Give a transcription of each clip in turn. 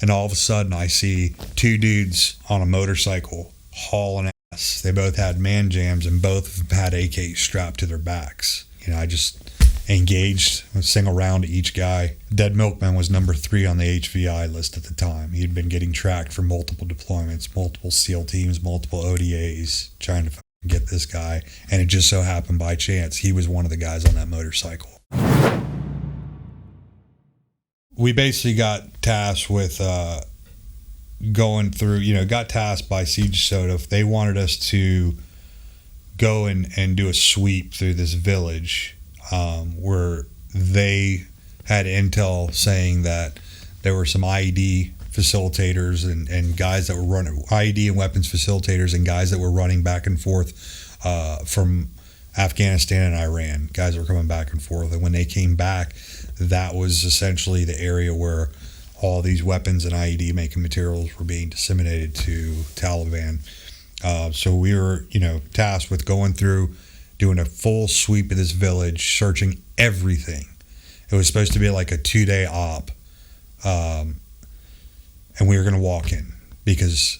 And all of a sudden, I see two dudes on a motorcycle hauling ass. They both had man jams, and both of them had AKs strapped to their backs. I just engaged a single round to each guy. Dead Milkman was number 3 on the HVI list at the time. He'd been getting tracked for multiple deployments, multiple SEAL teams, multiple ODAs, trying to get this guy. And it just so happened by chance he was one of the guys on that motorcycle. We basically got tasked with going through, got tasked by Siege Soda. They wanted us to go and do a sweep through this village where they had intel saying that there were some IED facilitators and guys that were running IED and weapons facilitators and guys that were running back and forth from Afghanistan and Iran. Guys were coming back and forth, and when they came back, that was essentially the area where all these weapons and IED making materials were being disseminated to Taliban. So we were, tasked with going through, doing a full sweep of this village, searching everything. It was supposed to be like a 2-day op. And we were going to walk in because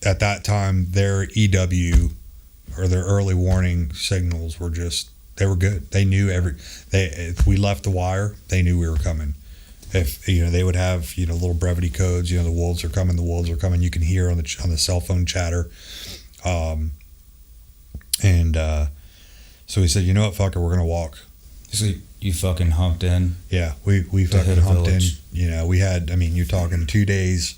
at that time, their EW or their early warning signals were they were good. They knew if we left the wire, they knew we were coming. If, they would have, little brevity codes, the wolves are coming, you can hear on the cell phone chatter. So we said, you know what, fuck it, we're going to walk. So you fucking humped in? Yeah, we fucking humped in. We had, you're talking 2 days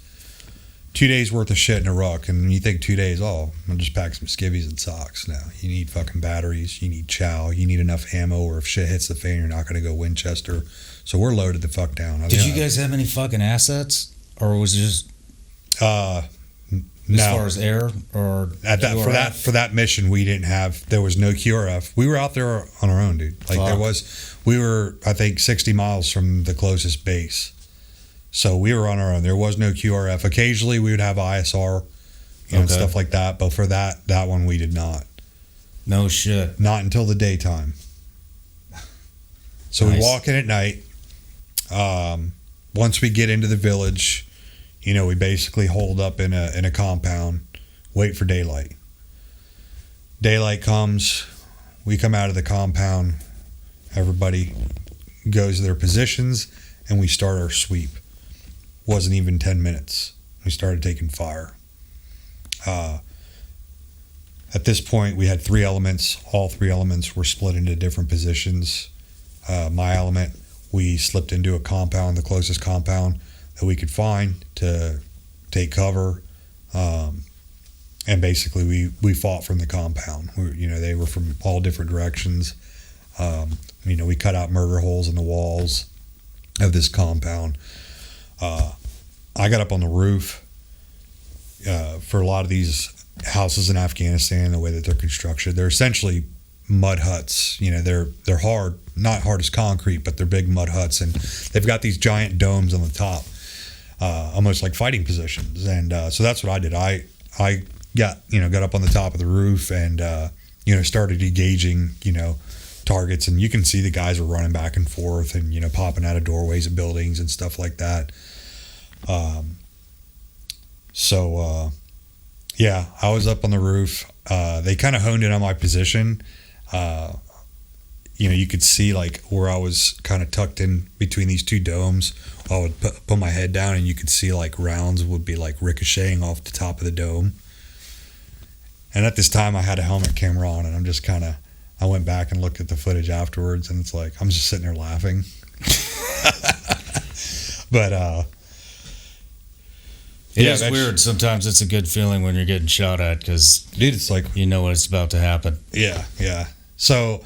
worth of shit in a ruck, and you think 2 days, I'll just pack some skivvies and socks. No, you need fucking batteries, you need chow, you need enough ammo, or if shit hits the fan, you're not going to go Winchester. So we're loaded the fuck down. Did you guys have any fucking assets? Or was it just... No. As far as air or for that mission, we didn't have. There was no QRF. We were out there on our own, dude. We were, I think, 60 miles from the closest base, so we were on our own. There was no QRF. Occasionally, we would have ISR, and stuff like that. But for that one, we did not. No shit. Not until the daytime. So we walk in at night. Once we get into the village, we basically hold up in a compound, wait for daylight. Daylight comes, we come out of the compound, everybody goes to their positions, and we start our sweep. Wasn't even 10 minutes. We started taking fire. At this point, we had 3 elements. All 3 elements were split into different positions. My element, we slipped into a compound, the closest compound that we could find to take cover, and basically we fought from the compound. They were from all different directions. We cut out murder holes in the walls of this compound. I got up on the roof. For a lot of these houses in Afghanistan, the way that they're constructed, they're essentially mud huts. They're hard, not hard as concrete, but they're big mud huts, and they've got these giant domes on the top. Almost like fighting positions, and so that's what I did. I got up on the top of the roof and started engaging targets, and you can see the guys are running back and forth and popping out of doorways of buildings and stuff like that. I was up on the roof. They kind of honed in on my position. You could see like where I was kind of tucked in between these 2 domes. I would put my head down, and you could see like rounds would be like ricocheting off the top of the dome. And at this time, I had a helmet camera on, and I'm just I went back and looked at the footage afterwards, and it's like I'm just sitting there laughing. But it is weird. Sometimes it's a good feeling when you're getting shot at because, dude, it's like what's about to happen. Yeah. So.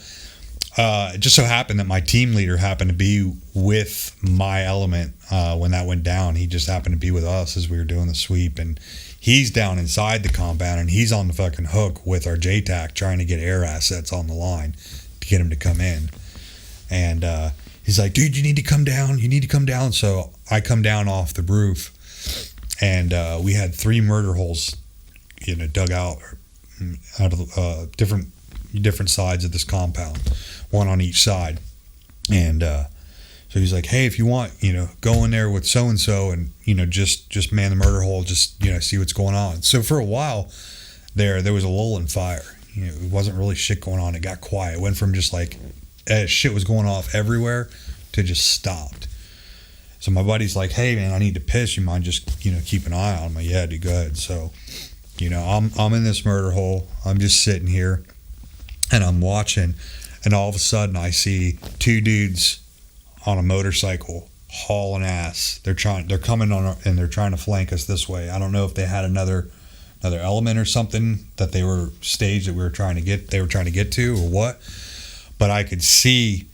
It just so happened that my team leader happened to be with my element when that went down. He just happened to be with us as we were doing the sweep, and he's down inside the compound, and he's on the fucking hook with our JTAC trying to get air assets on the line to get him to come in. And he's like, dude, you need to come down. So I come down off the roof, and we had 3 murder holes dug out of different sides of this compound, one on each side. And So he's like, hey, if you want, go in there with so-and-so and, just man the murder hole, just, see what's going on. So for a while there was a lull in fire. It wasn't really shit going on. It got quiet. It went from just like shit was going off everywhere to just stopped. So my buddy's like, hey, man, I need to piss. You mind just, keep an eye on him? I'm like, yeah, dude, go ahead. So, I'm in this murder hole. I'm just sitting here and I'm watching. And all of a sudden I see two dudes on a motorcycle hauling ass. They're coming on and they're trying to flank us this way. I don't know if they had another element or something that they were staged that they were trying to get to or what. But I could see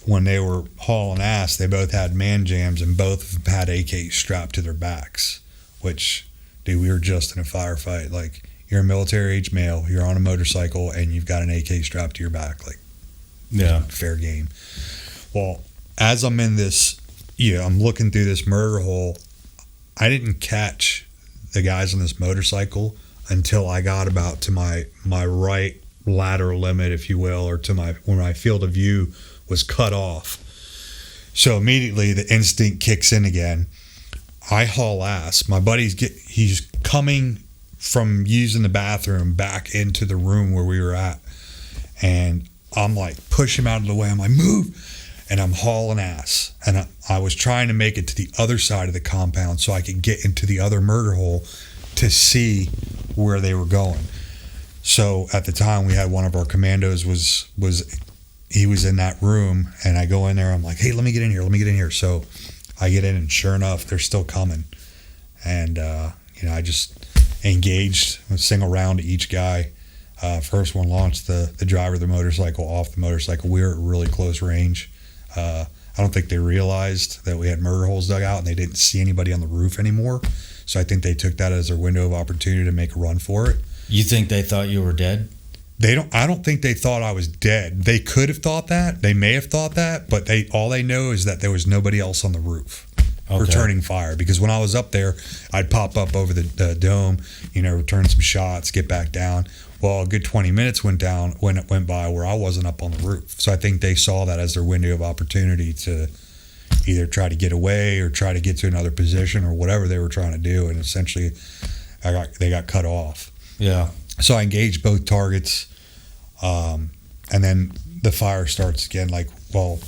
when they were hauling ass, they both had man jams and both had AKs strapped to their backs, which, dude, we were just in a firefight. Like, you're a military age male, you're on a motorcycle, and you've got an AK strapped to your back. Like, yeah, fair game. Well, as I'm in this, I'm looking through this murder hole, I didn't catch the guys on this motorcycle until I got about to my right lateral limit, if you will, or to where my field of view was cut off. So immediately the instinct kicks in again. I haul ass. My buddy's he's coming from using the bathroom back into the room where we were at, and I'm like, push him out of the way. I'm like, move. And I'm hauling ass. And I was trying to make it to the other side of the compound so I could get into the other murder hole to see where they were going. So at the time, we had one of our commandos he was in that room, and I go in there. I'm like, hey, let me get in here. So I get in, and sure enough, they're still coming. And I just engaged a single round to each guy. First one launched the driver of the motorcycle off the motorcycle. We were at really close range. I don't think they realized that we had murder holes dug out, and they didn't see anybody on the roof anymore. So I think they took that as their window of opportunity to make a run for it. You think they thought you were dead? I don't think they thought I was dead. They could have thought that. They may have thought that, but all they know is that there was nobody else on the roof returning fire. Because when I was up there, I'd pop up over the dome, return some shots, get back down. Well, a good 20 minutes went by where I wasn't up on the roof. So I think they saw that as their window of opportunity to either try to get away or try to get to another position or whatever they were trying to do. And essentially, they got cut off. Yeah. So I engaged both targets, and then the fire starts again. Like, well,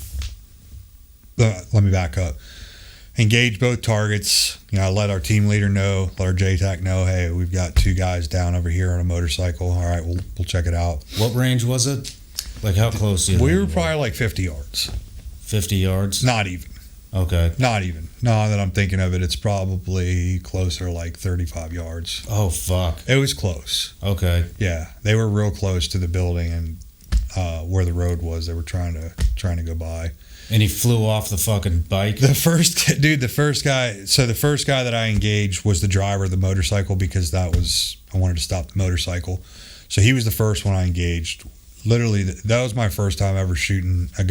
let me back up. Engage both targets. I let our team leader know, let our JTAC know, hey, we've got two guys down over here on a motorcycle. All right, we'll check it out. What range was it? Like, how close? We were probably like 50 yards. 50 yards? Not even. Okay. Not even. Now that I'm thinking of it, it's probably closer, like 35 yards. Oh, fuck. It was close. Okay. Yeah, they were real close to the building and where the road was. They were trying to go by. And he flew off the fucking bike? The first guy that I engaged was the driver of the motorcycle because I wanted to stop the motorcycle. So he was the first one I engaged. Literally, that was my first time ever shooting a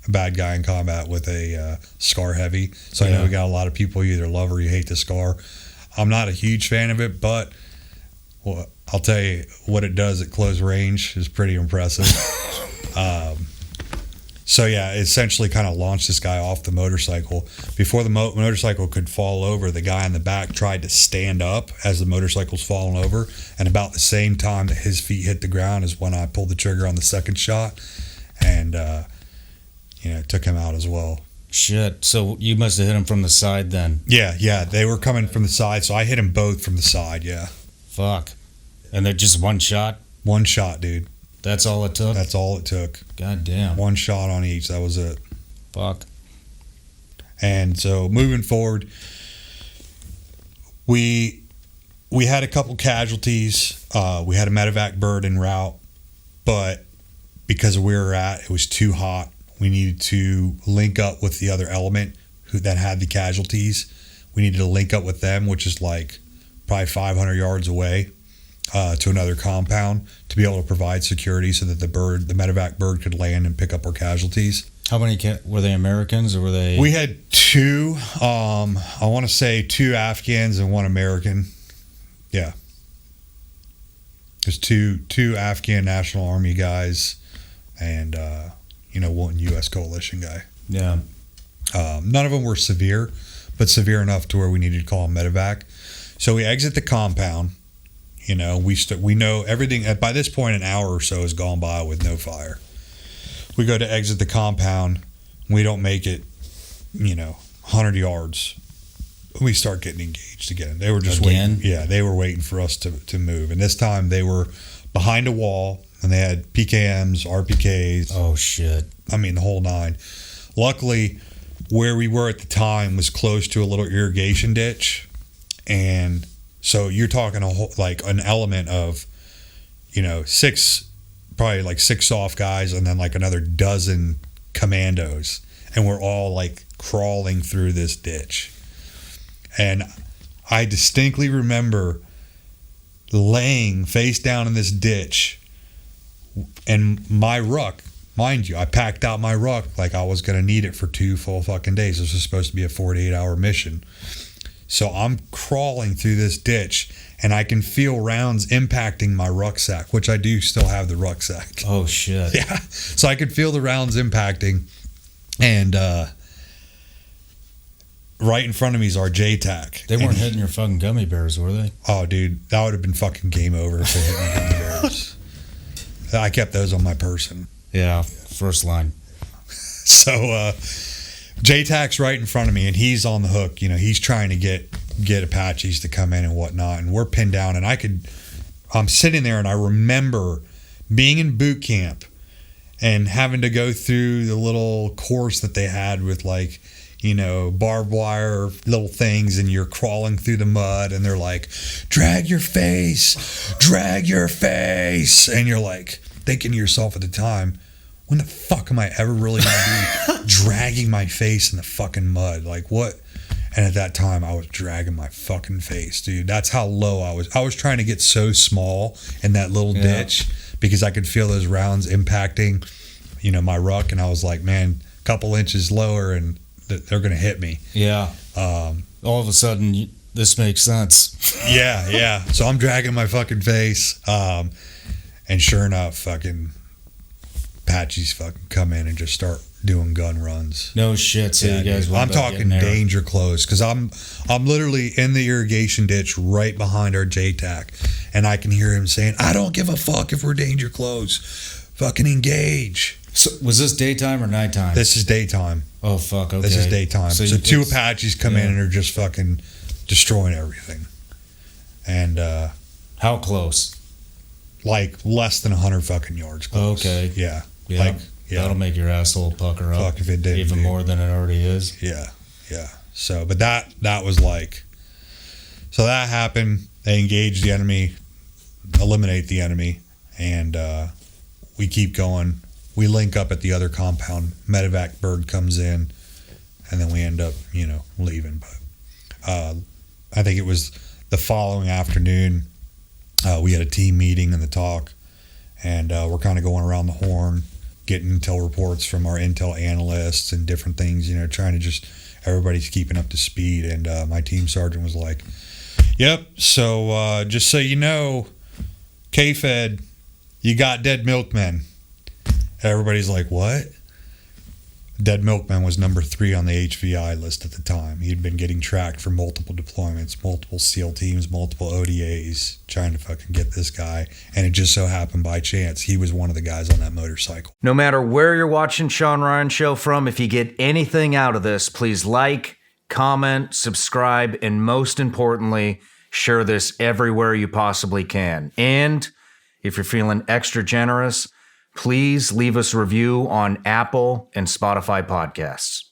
bad guy in combat with a SCAR heavy. So I know we got a lot of people, you either love or you hate the SCAR. I'm not a huge fan of it, but I'll tell you what it does at close range is pretty impressive. So yeah, it essentially kind of launched this guy off the motorcycle. Before the motorcycle could fall over, the guy in the back tried to stand up as the motorcycle's falling over, and about the same time that his feet hit the ground is when I pulled the trigger on the second shot, and took him out as well. Shit. So you must have hit him from the side then. Yeah, they were coming from the side, so I hit them both from the side. Yeah. Fuck. And they're just one shot? One shot, dude. That's all it took? That's all it took. God damn. One shot on each. That was it. Fuck. And so moving forward, we had a couple casualties. We had a medevac bird en route, but because of where we're at, it was too hot. We needed to link up with the other element that had the casualties. We needed to link up with them, which is like probably 500 yards away. To another compound to be able to provide security so that the medevac bird could land and pick up our casualties. How many were they Americans or were they? We had two. I want to say two Afghans and one American. Yeah. There's two Afghan National Army guys and one U.S. coalition guy. Yeah. None of them were severe, but severe enough to where we needed to call a medevac. So we exit the compound. You know, we know everything. By this point, an hour or so has gone by with no fire. We go to exit the compound. We don't make it, 100 yards. We start getting engaged again. They were just waiting. Yeah, they were waiting for us to move. And this time they were behind a wall, and they had PKMs, RPKs. Oh, shit. I mean, the whole nine. Luckily, where we were at the time was close to a little irrigation ditch. And so you're talking an element of, probably like 6 soft guys and then like another dozen commandos. And we're all like crawling through this ditch. And I distinctly remember laying face down in this ditch, and my ruck, mind you, I packed out my ruck like I was going to need it for 2 full fucking days. This was supposed to be a 48-hour mission. So I'm crawling through this ditch, and I can feel rounds impacting my rucksack, which I do still have the rucksack. Oh, shit. Yeah. So I could feel the rounds impacting, and right in front of me is our JTAC. They weren't hitting your fucking gummy bears, were they? Oh, dude, that would have been fucking game over if they hit my gummy bears. I kept those on my person. Yeah, first line. So JTAC's right in front of me, and he's on the hook. He's trying to get Apaches to come in and whatnot, and we're pinned down. And I'm sitting there, and I remember being in boot camp and having to go through the little course that they had with like, barbed wire little things, and you're crawling through the mud, and they're like, drag your face. And you're like thinking to yourself at the time, when the fuck am I ever really going to be dragging my face in the fucking mud? Like what? And at that time I was dragging my fucking face, dude. That's how low I was. I was trying to get so small in that little ditch because I could feel those rounds impacting, my ruck. And I was like, man, a couple inches lower and they're going to hit me. Yeah. All of a sudden, this makes sense. Yeah. So I'm dragging my fucking face. And sure enough, fucking Apaches fucking come in and just start doing gun runs. No shit. So you guys I'm talking danger close, because I'm literally in the irrigation ditch right behind our JTAC. And I can hear him saying, I don't give a fuck if we're danger close. Fucking engage. So was this daytime or nighttime? This is daytime. Oh, fuck, okay. This is daytime. So 2 Apaches come in and are just fucking destroying everything. And how close? Like less than 100 fucking yards close. Okay. Yeah. That'll make your asshole pucker up. Fuck if it did. Even more than it already is. Yeah. So, but that was like, so that happened. They engage the enemy, eliminate the enemy, and we keep going. We link up at the other compound. Medevac bird comes in, and then we end up, leaving. But I think it was the following afternoon. We had a team meeting and the talk, and we're kind of going around the horn, getting intel reports from our intel analysts and different things, trying to just, everybody's keeping up to speed. And my team sergeant was like, yep, so just so you know, K-Fed, you got dead milkmen. Everybody's like, what? Dead Milkman was number 3 on the HVI list at the time. He'd been getting tracked for multiple deployments, multiple SEAL teams, multiple ODAs, trying to fucking get this guy. And it just so happened by chance he was one of the guys on that motorcycle. No matter where you're watching Shawn Ryan Show from, if you get anything out of this, please like, comment, subscribe, and most importantly, share this everywhere you possibly can. And if you're feeling extra generous, please leave us a review on Apple and Spotify podcasts.